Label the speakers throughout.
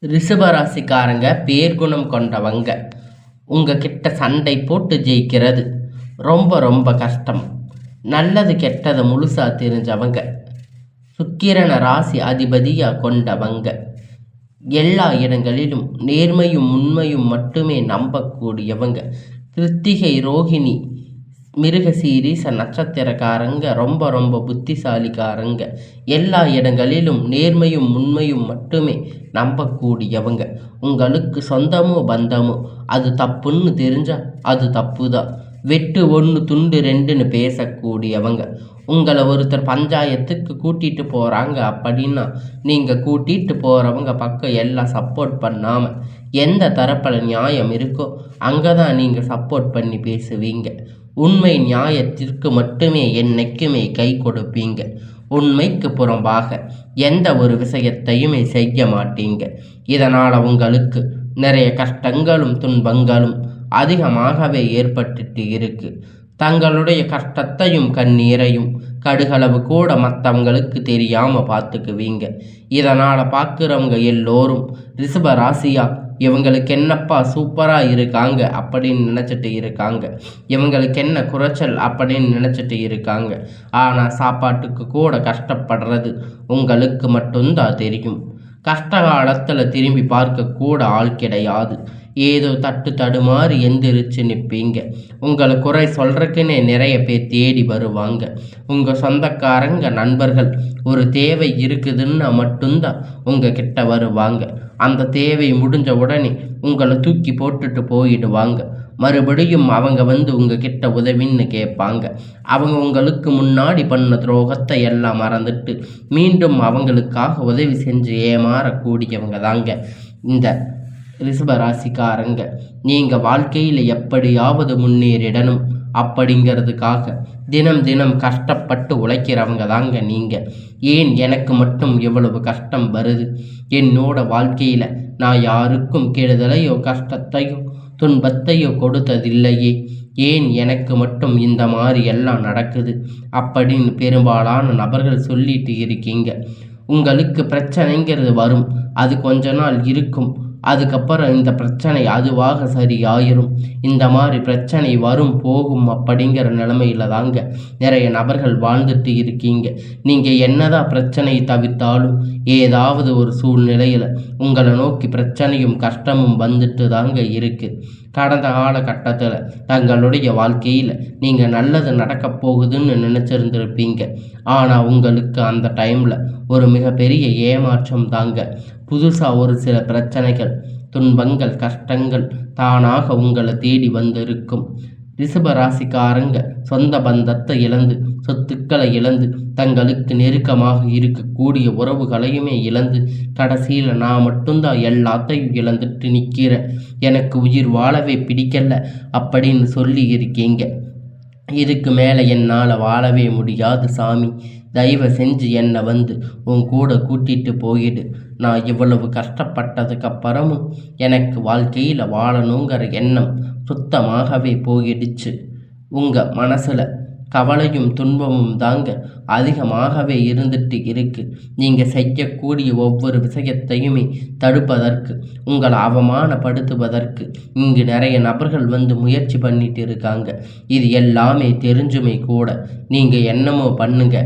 Speaker 1: ரிஷபராசிக்காரங்க பேர்குணம் கொண்டவங்க. உங்ககிட்ட சண்டை போட்டு ஜெயிக்கிறது ரொம்ப ரொம்ப கஷ்டம். நல்லது கெட்டதை முழுசா தெரிஞ்சவங்க. சுக்கிரன ராசி அதிபதியாக கொண்டவங்க. எல்லா இடங்களிலும் நேர்மையும் உண்மையும் மட்டுமே நம்பக்கூடியவங்க. கிருத்திகை, ரோகிணி, மிருகசீரிச நட்சத்திரக்காரங்க ரொம்ப ரொம்ப புத்திசாலிக்காரங்க. எல்லா இடங்களிலும் நேர்மையும் உண்மையும் மட்டுமே நம்பக்கூடியவங்க. உங்களுக்கு சொந்தமோ பந்தமோ அது தப்புன்னு தெரிஞ்சால் அது தப்பு தான். வெட்டு ஒன்று துண்டு ரெண்டுன்னு பேசக்கூடியவங்க. உங்களை ஒருத்தர் பஞ்சாயத்துக்கு கூட்டிகிட்டு போகிறாங்க அப்படின்னா நீங்கள் கூட்டிகிட்டு போகிறவங்க பக்கம் எல்லாம் சப்போர்ட் பண்ணாமல் எந்த தரப்பில் நியாயம் இருக்கோ அங்கே தான் நீங்கள் சப்போர்ட் பண்ணி பேசுவீங்க. உண்மை நியாயத்திற்கு மட்டுமே என்னைக்குமே கை கொடுப்பீங்க. உண்மைக்கு புறம்பாக எந்த ஒரு விஷயத்தையுமே செய்ய மாட்டீங்க. இதனால் உங்களுக்கு நிறைய கஷ்டங்களும் துன்பங்களும் அதிகமாகவே ஏற்பட்டுட்டு இருக்கு. தங்களுடைய கஷ்டத்தையும் கண்ணீரையும் கடுகளவு கூட மற்றவங்களுக்கு தெரியாமல் பார்த்துக்குவீங்க. இதனால் பார்க்குறவங்க எல்லோரும் ரிஷப ராசியா இவங்களுக்கு என்னப்பா சூப்பராக இருக்காங்க அப்படின்னு நினச்சிட்டு இருக்காங்க. இவங்களுக்கு என்ன குறைச்சல் அப்படின்னு நினச்சிட்டு இருக்காங்க. ஆனால் சாப்பாட்டுக்கு கூட கஷ்டப்படுறது உங்களுக்கு மட்டும்தான் தெரியும். கஷ்ட காலத்தில் திரும்பி பார்க்கக்கூட ஆள் கிடையாது. ஏதோ தட்டு தடுமாறி எந்திரிச்சு நிற்பீங்க. உங்களை குறை சொல்கிறதுக்குன்னே நிறைய பேர் தேடி வருவாங்க. உங்கள் சொந்தக்காரங்க நண்பர்கள் ஒரு தேவை இருக்குதுன்னா மட்டும்தான் உங்கள் கிட்ட வருவாங்க. அந்த தேவை முடிஞ்ச உடனே உங்களை தூக்கி போட்டுட்டு போயிடுவாங்க. மறுபடியும் அவங்க வந்து உங்ககிட்ட உதவின்னு கேட்பாங்க. அவங்க உங்களுக்கு முன்னாடி பண்ண துரோகத்தை எல்லாம் மறந்துட்டு மீண்டும் அவங்களுக்காக உதவி செஞ்சு ஏமாறக்கூடியவங்க தாங்க இந்த ரிஷபராசிக்காரங்க. நீங்கள் வாழ்க்கையில் எப்படியாவது முன்னேறிடணும் அப்படிங்கிறதுக்காக தினம் தினம் கஷ்டப்பட்டு உழைக்கிறவங்க தாங்க நீங்கள். ஏன் எனக்கு மட்டும் இவ்வளவு கஷ்டம் வருது? என்னோட வாழ்க்கையில் நான் யாருக்கும் கெடுதலையோ கஷ்டத்தையோ துன்பத்தையோ கொடுத்ததில்லையே, ஏன் எனக்கு மட்டும் இந்த மாதிரி எல்லாம் நடக்குது அப்படின்னு பெரும்பாலான நபர்கள் சொல்லிட்டு இருக்கீங்க. உங்களுக்கு பிரச்சனைங்கிறது வரும், அது கொஞ்ச நாள் இருக்கும். அதுக்கப்புறம் இந்த பிரச்சனை அதுவாக சரியாயிரும். இந்த மாதிரி பிரச்சனை வரும் போகும் அப்படிங்கிற நிலைமையில தாங்க நிறைய நபர்கள் வாழ்ந்துட்டு இருக்கீங்க. நீங்கள் என்னதான் பிரச்சனையை தவிர்த்தாலும் ஏதாவது ஒரு சூழ்நிலையில் உங்களை நோக்கி பிரச்சனையும் கஷ்டமும் வந்துட்டு தாங்க இருக்குது. கடந்த காலகட்டத்தில் தங்களுடைய வாழ்க்கையில் நீங்கள் நல்லது நடக்க போகுதுன்னு நினச்சிருந்துருப்பீங்க. ஆனால் உங்களுக்கு அந்த டைமில் ஒரு மிகப்பெரிய ஏமாற்றம் தாங்க. புதுசாக ஒரு சில பிரச்சனைகள், துன்பங்கள், கஷ்டங்கள் தானாக உங்களை தேடி வந்திருக்கும். ரிஷபராசிக்காரங்க சொந்த பந்தத்தை இழந்து, சொத்துக்களை இழந்து, தங்களுக்கு நெருக்கமாக இருக்கக்கூடிய உறவுகளையுமே இழந்து, கடைசியில் நான் மட்டும்தான் எல்லாத்தையும் இழந்துட்டு நிற்கிறேன், எனக்கு உயிர் வாழவே பிடிக்கல அப்படின்னு சொல்லி இருக்கீங்க. இதுக்கு மேலே என்னால் வாழவே முடியாது சாமி, தயவு செஞ்சு என்னை வந்து உன் கூட கூட்டிகிட்டு போயிடு. நான் இவ்வளவு கஷ்டப்பட்டதுக்கப்புறமும் எனக்கு வாழ்க்கையில் வாழணுங்கிற எண்ணம் சுத்தமாகவே போயிடுச்சு. உங்கள் மனசில் கவலையும் துன்பமும் தாங்க அதிகமாகவே இருந்துட்டு இருக்கு. நீங்கள் செய்யக்கூடிய ஒவ்வொரு விஷயத்தையுமே தடுப்பதற்கு, உங்களை அவமானப்படுத்துவதற்கு இங்கு நிறைய நபர்கள் வந்து முயற்சி பண்ணிட்டு இருக்காங்க. இது எல்லாமே தெரிஞ்சுமே கூட நீங்கள் என்னமோ பண்ணுங்க,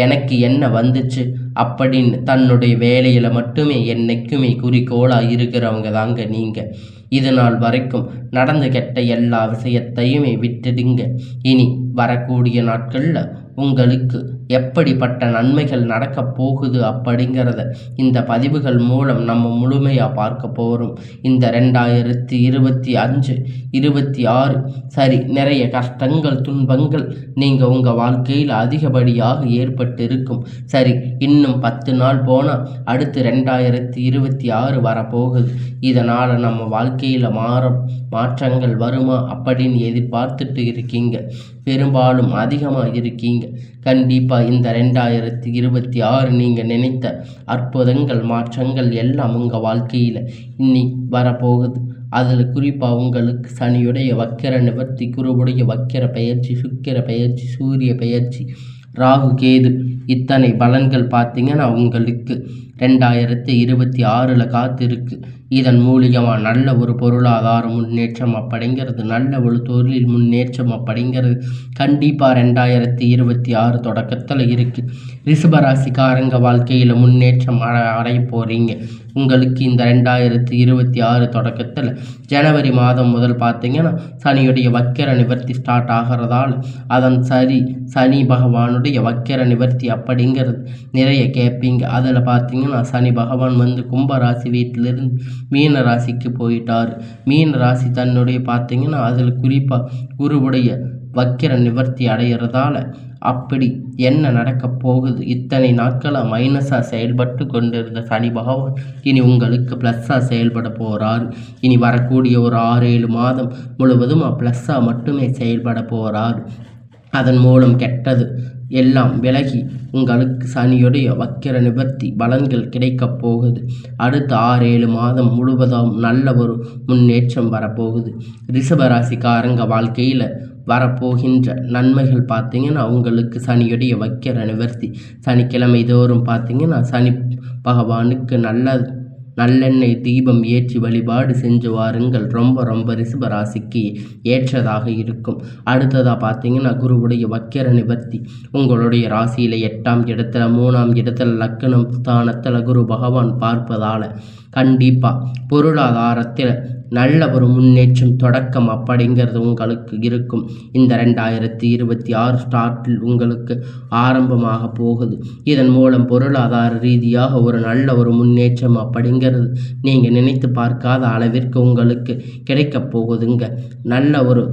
Speaker 1: எனக்கு என்ன வந்துச்சு அப்படின்னு தன்னுடைய வேலையில் மட்டுமே என்னைக்குமே குறிக்கோளாக இருக்கிறவங்க தாங்க நீங்கள். இது நாள் வரைக்கும் நடந்து கெட்ட எல்லா விஷயத்தையுமே விட்டுடுங்க. இனி வரக்கூடிய நாட்களில் உங்களுக்கு எப்படிப்பட்ட நன்மைகள் நடக்கப் போகுது அப்படிங்கிறத இந்த பதிவுகள் மூலம் நம்ம முழுமையாக பார்க்க போகிறோம். இந்த 2025, 26 சரி, நிறைய கஷ்டங்கள் துன்பங்கள் நீங்கள் உங்கள் வாழ்க்கையில் அதிகப்படியாக ஏற்பட்டிருக்கும். சரி, இன்னும் 10 நாள் போனால் அடுத்து 2026 வரப்போகுது. இதனால் நம்ம வாழ்க்கையில் மாற்றங்கள் வருமா அப்படின்னு எதிர்பார்த்துட்டு இருக்கீங்க. பெரும்பாலும் அதிகமாக இருக்கீங்க. கண்டிப்பாக இந்த 2026 நீங்கள் நினைத்த அற்புதங்கள் மாற்றங்கள் எல்லாம் உங்கள் வாழ்க்கையில் இன்னைக்கு வரப்போகுது. அதில் குறிப்பாக உங்களுக்கு சனியுடைய வக்கிர நிவர்த்தி, குருவுடைய வக்கிர பெயர்ச்சி, சுக்கிர பெயர்ச்சி, சூரிய பெயர்ச்சி, ராகு கேது இத்தனை பலன்கள் பார்த்தீங்கன்னா உங்களுக்கு 2026 காத்திருக்கு. இதன் மூலியமாக நல்ல ஒரு பொருளாதார முன்னேற்றம் அப்படிங்கிறது, நல்ல ஒரு தொழில் முன்னேற்றம் அப்படிங்கிறது கண்டிப்பாக 2026 தொடக்கத்தில் இருக்குது. ரிஷபராசிக்காரங்க வாழ்க்கையில் முன்னேற்றம் அடைய போகிறீங்க. உங்களுக்கு இந்த 2026 தொடக்கத்தில் ஜனவரி மாதம் முதல் பார்த்தீங்கன்னா சனியுடைய வக்கிர நிவர்த்தி ஸ்டார்ட் ஆகிறதால அதன் சனி பகவானுடைய வக்கிர நிவர்த்தி அப்படிங்கிறது நிறைய கேட்பீங்க. அதில் பார்த்தீங்கன்னா சனி பகவான் வந்து கும்பராசி வீட்டிலிருந்து மீன ராசிக்கு போயிட்டார். மீன ராசி தன்னுடைய பார்த்தீங்கன்னா அதில் குறிப்பாக குருவுடைய வக்கிர நிவர்த்தி அடைகிறதால அப்படி என்ன நடக்க போகுது? இத்தனை நாட்களாக மைனஸாக செயல்பட்டு கொண்டிருந்த சனி பகவான் இனி உங்களுக்கு ப்ளஸ்ஸாக செயல்பட போகிறார். இனி வரக்கூடிய ஒரு 6-7 மாதம் முழுவதும் ப்ளஸ்ஸாக மட்டுமே செயல்பட போகிறார். அதன் மூலம் கெட்டது எல்லாம் விலகி உங்களுக்கு சனியுடைய வக்கிர நிவர்த்தி பலன்கள் கிடைக்கப் போகுது. அடுத்த 6-7 மாதம் முழுவதும் நல்ல ஒரு முன்னேற்றம் வரப்போகுது. ரிஷபராசிக்காரங்க வாழ்க்கையில் வரப்போகின்ற நன்மைகள் பார்த்தீங்கன்னா உங்களுக்கு சனியுடைய வக்கிர நிவர்த்தி. சனிக்கிழமை தோறும் பார்த்தீங்கன்னா சனி பகவானுக்கு நல்லெண்ணெய் தீபம் ஏற்றி வழிபாடு செஞ்சு வாருங்கள். ரொம்ப ரிஷபராசிக்கு ஏற்றதாக இருக்கும். அடுத்ததாக பார்த்தீங்கன்னா குருவுடைய வக்கிர நிவர்த்தி உங்களுடைய ராசியில் 8ஆம் இடத்துல 3ஆம் இடத்துல லக்னம் ஸ்தானத்தில் குரு பகவான் பார்ப்பதால் கண்டிப்பாக பொருளாதாரத்தில் நல்ல ஒரு முன்னேற்றம் தொடக்கம் அப்படிங்கிறது உங்களுக்கு இருக்கும். இந்த 2026 ஸ்டார்ட்டில் உங்களுக்கு ஆரம்பமாக போகுது. இதன் மூலம் பொருளாதார ரீதியாக ஒரு நல்ல ஒரு முன்னேற்றம் அப்படிங்கிறது நீங்கள் நினைத்து பார்க்காத அளவிற்கு உங்களுக்கு கிடைக்கப் போகுதுங்க. நல்ல ஒரு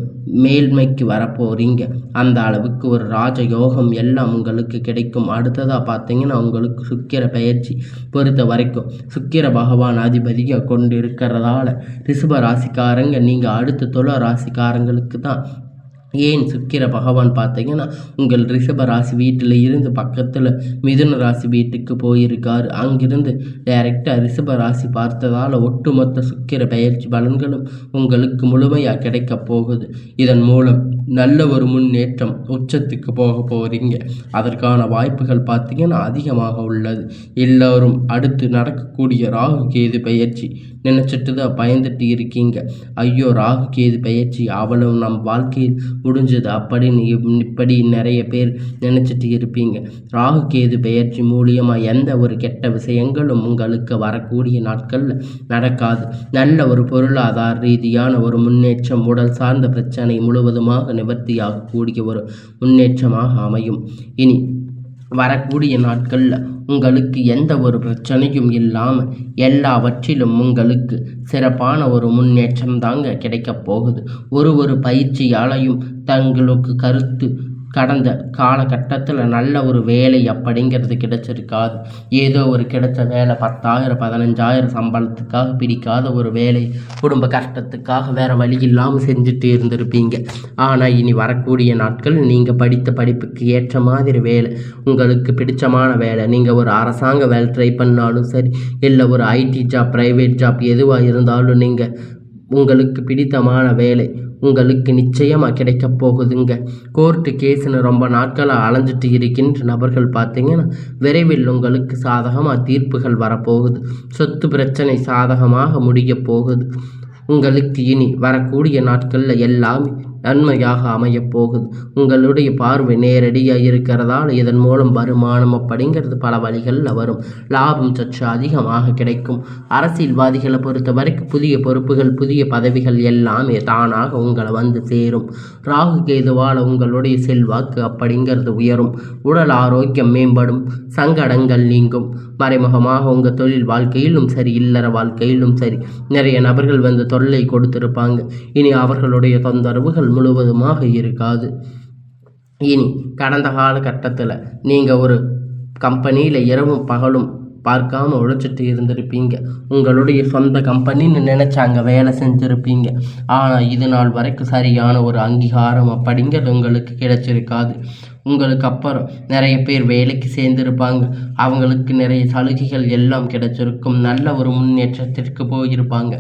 Speaker 1: மேல்மைக்கு வரப்போறீங்க. அந்த அளவுக்கு ஒரு ராஜயோகம் எல்லாம் உங்களுக்கு கிடைக்கும். அடுத்ததாக பார்த்தீங்கன்னா உங்களுக்கு சுக்கிர பயிற்சி பொறுத்த வரைக்கும் சுக்கிர பகவான் அதிபதியாக கொண்டு இருக்கிறதால ரிஷப ராசிக்காரங்க நீங்கள் அடுத்த துலா ராசிக்காரங்களுக்கு தான். ஏன் சுக்கிர பகவான் பார்த்தீங்கன்னா உங்கள் ரிஷப ராசி வீட்டில் இருந்து பக்கத்தில் மிதுன ராசி வீட்டுக்கு போயிருக்காரு. அங்கிருந்து டைரெக்டாக ரிஷப ராசி பார்த்ததால் ஒட்டுமொத்த சுக்கிர பயிற்சி பலன்களும் உங்களுக்கு முழுமையாக கிடைக்க போகுது. இதன் மூலம் நல்ல ஒரு முன்னேற்றம் உச்சத்துக்கு போக போகிறீங்க. அதற்கான வாய்ப்புகள் பார்த்தீங்கன்னா அதிகமாக உள்ளது. எல்லோரும் அடுத்து நடக்கக்கூடிய ராகு கேது பயிற்சி நினச்சிட்டு தான் பயந்துட்டு இருக்கீங்க. ஐயோ ராகு கேது பயிற்சி அவ்வளவு நம் வாழ்க்கையில் முடிஞ்சது அப்படின்னு இப்படி நிறைய பேர் நினச்சிட்டு இருப்பீங்க. ராகு கேது பயிற்சி மூலியமாக எந்த ஒரு கெட்ட விஷயங்களும் உங்களுக்கு வரக்கூடிய நாட்களில் நடக்காது. நல்ல ஒரு பொருளாதார ரீதியான ஒரு முன்னேற்றம், உடல் சார்ந்த பிரச்சனை முழுவதுமாக நிவர்த்தியாகக்கூடிய ஒரு முன்னேற்றமாக அமையும். இனி வரக்கூடிய நாட்களில் உங்களுக்கு எந்த ஒரு பிரச்சனையும் இல்லாமல் எல்லாவற்றிலும் உங்களுக்கு சிறப்பான ஒரு முன்னேற்றம் தாங்க கிடைக்கப் போகுது. ஒரு பயிற்சியாலையும் தங்களுக்கு கருத்து கடந்த காலகட்டத்தில் நல்ல ஒரு வேலை அப்படிங்கிறது கிடைச்சிருக்காது. ஏதோ ஒரு கிடைச்ச வேலை 10,000 15,000 சம்பளத்துக்காக பிடிக்காத ஒரு வேலை, குடும்ப கஷ்டத்துக்காக வேறு வழி இல்லாமல் செஞ்சுட்டு இருந்திருப்பீங்க. ஆனால் இனி வரக்கூடிய நாட்கள் நீங்கள் படித்த படிப்புக்கு ஏற்ற மாதிரி வேலை, உங்களுக்கு பிடிச்சமான வேலை, நீங்கள் ஒரு அரசாங்க வேலை ட்ரை பண்ணாலும் சரி, இல்லை ஒரு ஐடி ஜாப், ப்ரைவேட் ஜாப் எதுவாக இருந்தாலும் நீங்கள் உங்களுக்கு பிடித்தமான வேலை உங்களுக்கு நிச்சயமாக கிடைக்க போகுதுங்க. கோர்ட்டு கேஸுன்னு ரொம்ப நாட்களாக அலைஞ்சிட்டு இருக்கின்ற நபர்கள் பார்த்தீங்கன்னா விரைவில் உங்களுக்கு சாதகமாக தீர்ப்புகள் வரப்போகுது. சொத்து பிரச்சனை சாதகமாக முடிய போகுது. உங்களுக்கு இனி வரக்கூடிய நாட்களில் எல்லாமே நன்மையாக அமையப் போகுது. உங்களுடைய பார்வை நேரடியாக இருக்கிறதால இதன் மூலம் வருமானம் அப்படிங்கிறது பல வழிகளில் வரும். லாபம் சற்று அதிகமாக கிடைக்கும். அரசியல்வாதிகளை பொறுத்த வரைக்கும் புதிய பொறுப்புகள், புதிய பதவிகள் எல்லாமே தானாக உங்களை வந்து சேரும். ராகு கேதுவால் உங்களுடைய செல்வாக்கு அப்படிங்கிறது உயரும். உடல் ஆரோக்கியம் மேம்படும். சங்கடங்கள் நீங்கும். மறைமுகமாக உங்கள் தொழில் வாழ்க்கையிலும் சரி, இல்லற வாழ்க்கையிலும் சரி நிறைய நபர்கள் வந்து தொல்லை கொடுத்திருப்பாங்க. இனி அவர்களுடைய தொந்தரவுகள் முழுவதுமாக இருக்காது. இனி கடந்த காலகட்டத்தில் நீங்கள் ஒரு கம்பெனியில் இரவும் பகலும் பார்க்காம உழைச்சிட்டு இருந்திருப்பீங்க. உங்களுடைய சொந்த கம்பெனின்னு நினச்சாங்க வேலை செஞ்சுருப்பீங்க. ஆனால் இது நாள் வரைக்கும் சரியான ஒரு அங்கீகாரம் அப்படிங்கிறது உங்களுக்கு கிடைச்சிருக்காது. உங்களுக்கு அப்புறம் நிறைய பேர் வேலைக்கு சேர்ந்திருப்பாங்க. அவங்களுக்கு நிறைய சலுகைகள் எல்லாம் கிடைச்சிருக்கும். நல்ல ஒரு முன்னேற்றத்திற்கு போயிருப்பாங்க.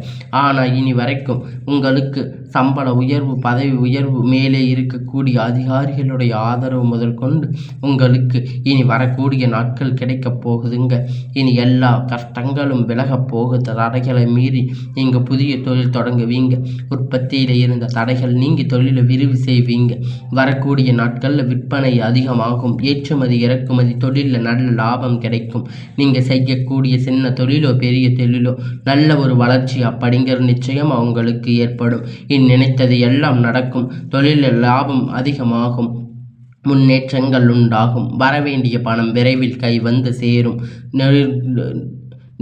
Speaker 1: ஆனால் இனி வரைக்கும் உங்களுக்கு சம்பள உயர்வு, பதவி உயர்வு, மேலே இருக்கக்கூடிய அதிகாரிகளுடைய ஆதரவு முதல் கொண்டு உங்களுக்கு இனி வரக்கூடிய நாட்கள் கிடைக்கப் போகுதுங்க. இனி எல்லா கஷ்டங்களும் விலகப் போகுது. தடைகளை மீறி நீங்கள் புதிய தொழில் தொடங்குவீங்க. உற்பத்தியில் இருந்த தடைகள் நீங்கி தொழிலை விரிவு செய்வீங்க. வரக்கூடிய நாட்களில் விற்பனை அதிகமாகும். ஏற்றுமதி இறக்குமதி தொழிலில் நல்ல லாபம் கிடைக்கும். நீங்கள் செய்யக்கூடிய சின்ன தொழிலோ பெரிய தொழிலோ நல்ல ஒரு வளர்ச்சி அப்படிங்கிற நிச்சயம் அவங்களுக்கு ஏற்படும். நினைத்தது எல்லாம் நடக்கும். தொழிலில் லாபம் அதிகமாகும். முன்னேற்றங்கள் உண்டாகும். வரவேண்டிய பணம் விரைவில் கை வந்து சேரும்.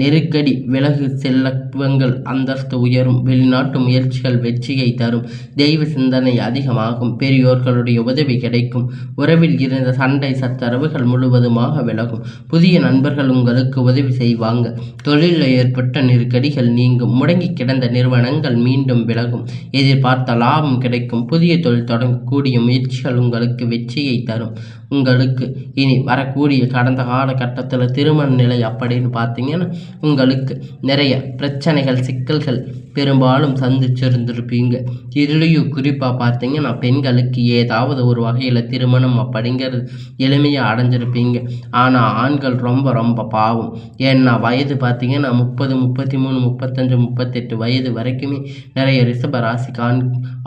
Speaker 1: நெருக்கடி விலகு. செல்வங்கள் அந்தஸ்து உயரும். வெளிநாட்டு முயற்சிகள் வெற்றியை தரும். தெய்வ சிந்தனை அதிகமாகும். பெரியோர்களுடைய உதவி கிடைக்கும். உறவில் இருந்த சண்டை சச்சரவுகள் முழுவதுமாக விலகும். புதிய நண்பர்கள் உங்களுக்கு உதவி செய்வாங்க. தொழிலில் ஏற்பட்ட நெருக்கடிகள் நீங்கும். முடங்கி கிடந்த நிறுவனங்கள் மீண்டும் விலகும். எதிர்பார்த்த லாபம் கிடைக்கும். புதிய தொழில் தொடங்கக்கூடிய முயற்சிகள் உங்களுக்கு வெற்றியை தரும். உங்களுக்கு இனி வரக்கூடிய கடந்த காலகட்டத்தில் திருமண நிலை அப்படின்னு பார்த்தீங்கன்னா உங்களுக்கு நிறைய பிரச்சனைகள், சிக்கல்கள் பெரும்பாலும் சந்திச்சிருந்திருப்பீங்க. இதுலேயும் குறிப்பாக பார்த்தீங்கன்னா பெண்களுக்கு ஏதாவது ஒரு வகையில் திருமணம் அப்படிங்கிறது எளிமையாக அடைஞ்சிருப்பீங்க. ஆனால் ஆண்கள் ரொம்ப ரொம்ப பாவம். ஏன்னா வயது பார்த்தீங்கன்னா 30, 33, 35, 38 வயது வரைக்குமே நிறைய ரிஷப ராசிக்கு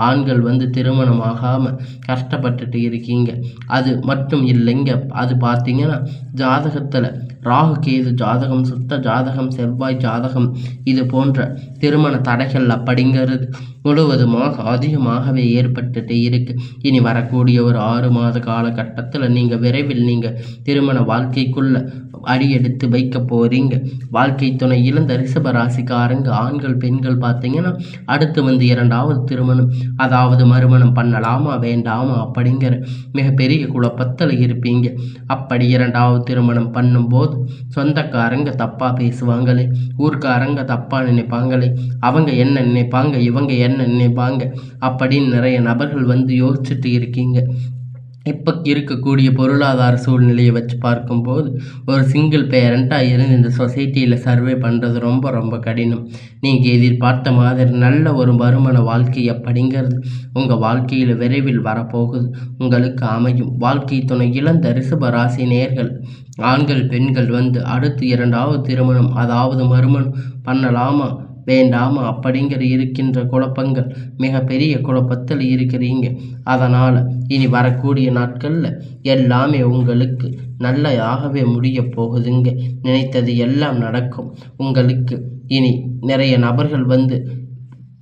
Speaker 1: ஆண்கள் திருமணம் ஆகாமல் கஷ்டப்பட்டுட்டு இருக்கீங்க. அது மட்டும் இல்லைங்க, அது பார்த்தீங்கன்னா ஜாதகத்தில் ராகு கேது ஜாதகம், சுத்த ஜாதகம், செவ்வாய் ஜாதகம் இது போன்ற திருமண தடைகள் அப்படிங்கிறது முழுவதுமாக அதிகமாகவே ஏற்பட்டுட்டு இருக்கு. இனி வரக்கூடிய ஒரு 6 மாத காலகட்டத்தில் விரைவில் திருமண வாழ்க்கைக்குள்ள அடியெடுத்து வைக்க போறீங்க. வாழ்க்கை துணை இழந்த ரிஷப ராசிக்காரங்க ஆண்கள் பெண்கள் பார்த்தீங்கன்னா அடுத்து 2வது திருமணம், அதாவது மறுமணம் பண்ணலாமா வேண்டாமா அப்படிங்கிற மிகப்பெரிய குழப்பத்தில் இருப்பீங்க. அப்படி 2வது திருமணம் பண்ணும்போது சொந்தக்காரங்க தப்பா பேசுவாங்களே, ஊர்க்காரங்க தப்பா நினைப்பாங்களே, அவங்க என்ன நினைப்பாங்க, இவங்க என்ன நினைப்பாங்க அப்படின்னு நிறைய நபர்கள் யோசிச்சுட்டு இருக்கீங்க. இப்போ இருக்கக்கூடிய பொருளாதார சூழ்நிலையை வச்சு பார்க்கும்போது ஒரு சிங்கிள் பேரண்ட்டாக இருந்து இந்த சொசைட்டியில் சர்வே பண்ணுறது ரொம்ப ரொம்ப கடினம். நீங்கள் எதிர்பார்த்த மாதிரி நல்ல ஒரு வருமான வாழ்க்கை அப்படிங்கிறது உங்கள் வாழ்க்கையில் விரைவில் வரப்போகுது. உங்களுக்கு அமையும். வாழ்க்கை துணை இழந்த ரிஷப ராசி நேயர்கள் ஆண்கள் பெண்கள் அடுத்து 2வது திருமணம், அதாவது மறுமணம் பண்ணலாமா வேண்டாமா அப்படிங்கிற இருக்கின்ற குழப்பங்கள், மிகப்பெரிய குழப்பத்தில் இருக்கிறீங்க. அதனால் இனி வரக்கூடிய நாட்களில் எல்லாமே உங்களுக்கு நல்லதாகவே முடிய போகுதுங்க. நினைத்தது எல்லாம் நடக்கும். உங்களுக்கு இனி நிறைய நபர்கள்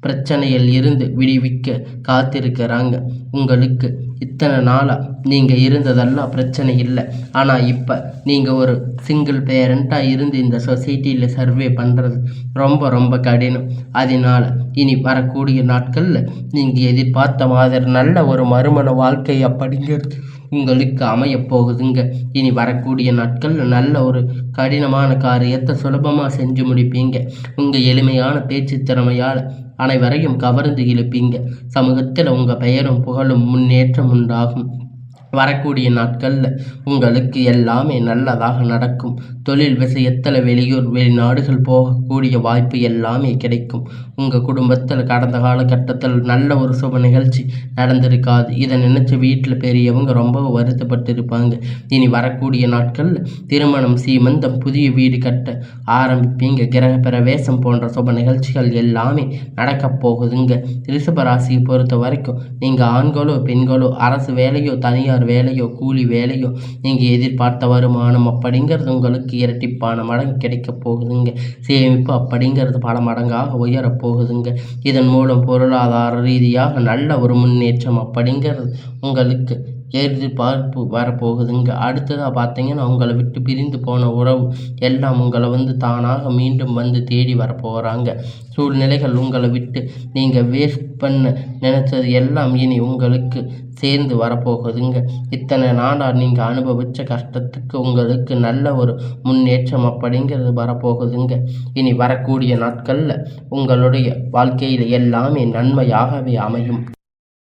Speaker 1: பிரச்சனையில் இருந்து விடுவிக்க காத்திருக்கிறாங்க. உங்களுக்கு இத்தனை நாளாக நீங்கள் இருந்ததெல்லாம் பிரச்சனை இல்லை. ஆனால் இப்போ நீங்கள் ஒரு சிங்கிள் பேரண்ட்டாக இருந்து இந்த சொசைட்டியில் சர்வே பண்ணுறது ரொம்ப ரொம்ப கடினம். அதனால் இனி வரக்கூடிய நாட்களில் நீங்கள் எதிர்பார்த்த மாதிரி நல்ல ஒரு மறுமண வாழ்க்கை அப்படிங்கிறது உங்களுக்கு அமையப்போகுதுங்க. இனி வரக்கூடிய நாட்களில் நல்ல ஒரு கடினமான காரியத்தை சுலபமாக செஞ்சு முடிப்பீங்க. உங்கள் எளிமையான பேச்சு திறமையால் அனைவரையும் கவர்ந்து இழுப்பீங்க. சமூகத்தில் உங்கள் பெயரும் புகழும் முன்னேற்றம் உண்டாகும். வரக்கூடிய நாட்களில் உங்களுக்கு எல்லாமே நல்லதாக நடக்கும். தொழில் விஷயத்தில் வெளியூர் வெளிநாடுகள் போகக்கூடிய வாய்ப்பு எல்லாமே கிடைக்கும். உங்கள் குடும்பத்தில் கடந்த காலகட்டத்தில் நல்ல ஒரு சுப நிகழ்ச்சி நடந்திருக்காது. இதை நினச்சி வீட்டில் பெரியவங்க ரொம்ப வருத்தப்பட்டு இருப்பாங்க. இனி வரக்கூடிய நாட்களில் திருமணம், சீமந்தம், புதிய வீடு கட்ட ஆரம்பிப்பீங்க. கிரக பிரவேசம் போன்ற சுப நிகழ்ச்சிகள் எல்லாமே நடக்கப் போகுதுங்க. ரிஷப ராசியை பொறுத்த வரைக்கும் நீங்கள் ஆண்களோ பெண்களோ அரசு வேலையோ தனியார் வேலையோ கூலி வேலையோ நீங்கள் எதிர்பார்த்த வருமானம் அப்படிங்கிறது உங்களுக்கு இரட்டிப்பான மடங்கு கிடைக்க போகுதுங்க. சேமிப்பு அப்படிங்கிறது பல மடங்காக உயரப்போகுதுங்க. இதன் மூலம் பொருளாதார ரீதியாக நல்ல ஒரு முன்னேற்றம் அப்படிங்கிறது உங்களுக்கு எதிர்பார்ப்பு வரப்போகுதுங்க. அடுத்ததாக பார்த்தீங்கன்னா உங்களை விட்டு பிரிந்து போன உறவு எல்லாம் உங்களை தானாக மீண்டும் தேடி வரப்போகிறாங்க. சூழ்நிலைகள் உங்களை விட்டு நீங்கள் வேஸ்ட் பண்ண நினைச்சது எல்லாம் இனி உங்களுக்கு சேர்ந்து வரப்போகுதுங்க. இத்தனை நாளாக நீங்கள் அனுபவித்த கஷ்டத்துக்கு உங்களுக்கு நல்ல ஒரு முன்னேற்றம் அப்படிங்கிறது வரப்போகுதுங்க. இனி வரக்கூடிய நாட்களில் உங்களுடைய வாழ்க்கையில் எல்லாமே நன்மையாகவே அமையும்.